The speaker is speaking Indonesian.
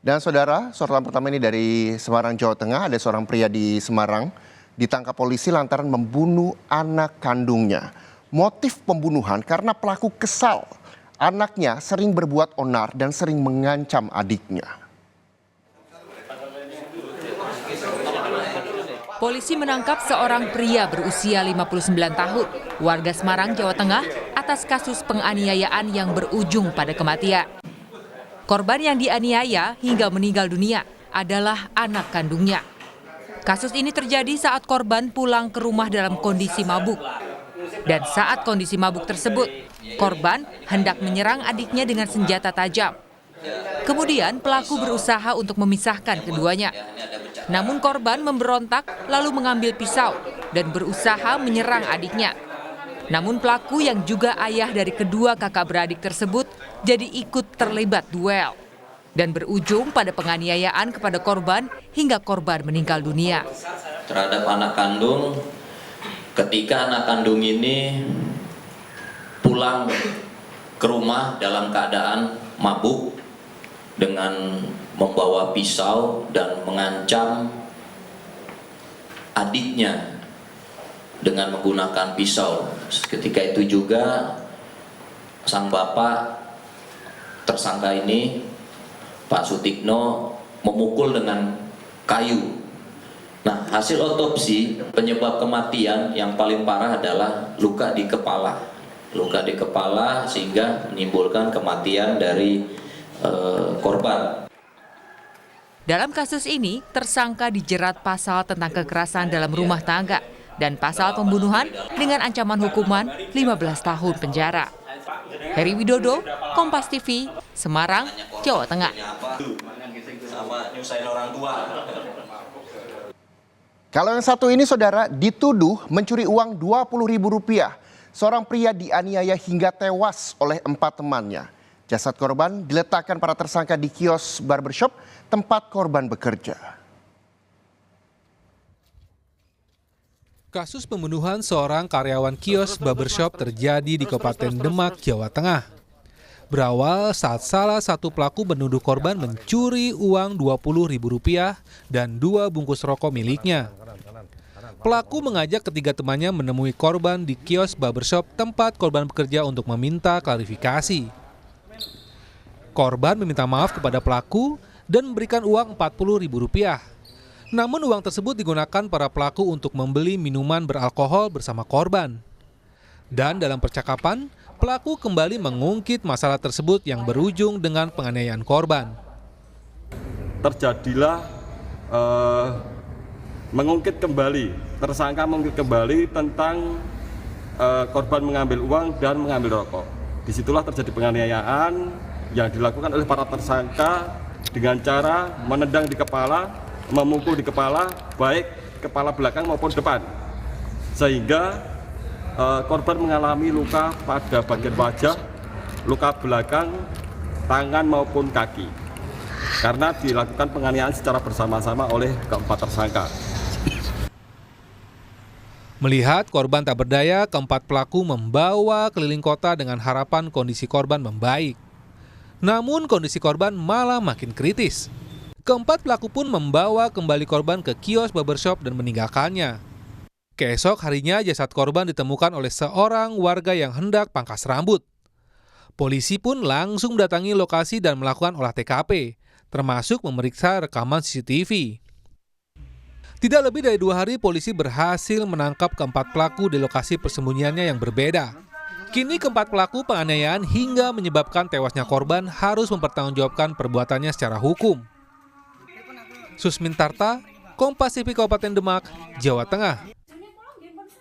Dan saudara, sorotan pertama ini dari Semarang, Jawa Tengah. Ada seorang pria di Semarang ditangkap polisi lantaran membunuh anak kandungnya. Motif pembunuhan karena pelaku kesal. Anaknya sering berbuat onar dan sering mengancam adiknya. Polisi menangkap seorang pria berusia 59 tahun, warga Semarang, Jawa Tengah, atas kasus penganiayaan yang berujung pada kematian. Korban yang dianiaya hingga meninggal dunia adalah anak kandungnya. Kasus ini terjadi saat korban pulang ke rumah dalam kondisi mabuk. Dan saat kondisi mabuk tersebut, korban hendak menyerang adiknya dengan senjata tajam. Kemudian pelaku berusaha untuk memisahkan keduanya. Namun korban memberontak lalu mengambil pisau dan berusaha menyerang adiknya. Namun pelaku yang juga ayah dari kedua kakak beradik tersebut jadi ikut terlibat duel. Dan berujung pada penganiayaan kepada korban hingga korban meninggal dunia. Terhadap anak kandung, ketika anak kandung ini pulang ke rumah dalam keadaan mabuk dengan membawa pisau dan mengancam adiknya dengan menggunakan pisau. Ketika itu juga sang bapak tersangka ini, Pak Sutikno, memukul dengan kayu. Nah, hasil otopsi penyebab kematian yang paling parah adalah luka di kepala. Luka di kepala sehingga menimbulkan kematian dari korban. Dalam kasus ini, tersangka dijerat pasal tentang kekerasan dalam rumah tangga dan pasal pembunuhan dengan ancaman hukuman 15 tahun penjara. Heri Widodo, Kompas TV, Semarang, Jawa Tengah. Kalau yang satu ini saudara dituduh mencuri uang Rp20.000. Seorang pria dianiaya hingga tewas oleh 4 temannya. Jasad korban diletakkan para tersangka di kios barbershop tempat korban bekerja. Kasus pembunuhan seorang karyawan kios barbershop terjadi di Kabupaten Demak, Jawa Tengah. Berawal saat salah satu pelaku menuduh korban mencuri uang Rp20.000 dan 2 bungkus rokok miliknya. Pelaku mengajak ketiga temannya menemui korban di kios barbershop tempat korban bekerja untuk meminta klarifikasi. Korban meminta maaf kepada pelaku dan memberikan uang Rp40.000. Namun uang tersebut digunakan para pelaku untuk membeli minuman beralkohol bersama korban. Dan dalam percakapan, pelaku kembali mengungkit masalah tersebut yang berujung dengan penganiayaan korban. Terjadilah tersangka mengungkit kembali tentang korban mengambil uang dan mengambil rokok. Disitulah terjadi penganiayaan yang dilakukan oleh para tersangka dengan cara menendang di kepala, memukul di kepala, baik kepala belakang maupun depan, sehingga korban mengalami luka pada bagian wajah, luka belakang, tangan maupun kaki, karena dilakukan penganiayaan secara bersama-sama oleh keempat tersangka. Melihat korban tak berdaya, keempat pelaku membawa keliling kota dengan harapan kondisi korban membaik. Namun kondisi korban malah makin kritis. Keempat pelaku pun membawa kembali korban ke kios barbershop dan meninggalkannya. Keesok harinya jasad korban ditemukan oleh seorang warga yang hendak pangkas rambut. Polisi pun langsung mendatangi lokasi dan melakukan olah TKP, termasuk memeriksa rekaman CCTV. Tidak lebih dari 2 hari polisi berhasil menangkap keempat pelaku di lokasi persembunyiannya yang berbeda. Kini keempat pelaku penganiayaan hingga menyebabkan tewasnya korban harus mempertanggungjawabkan perbuatannya secara hukum. Susmin Tarta, Kompas TV Kabupaten Demak, Jawa Tengah.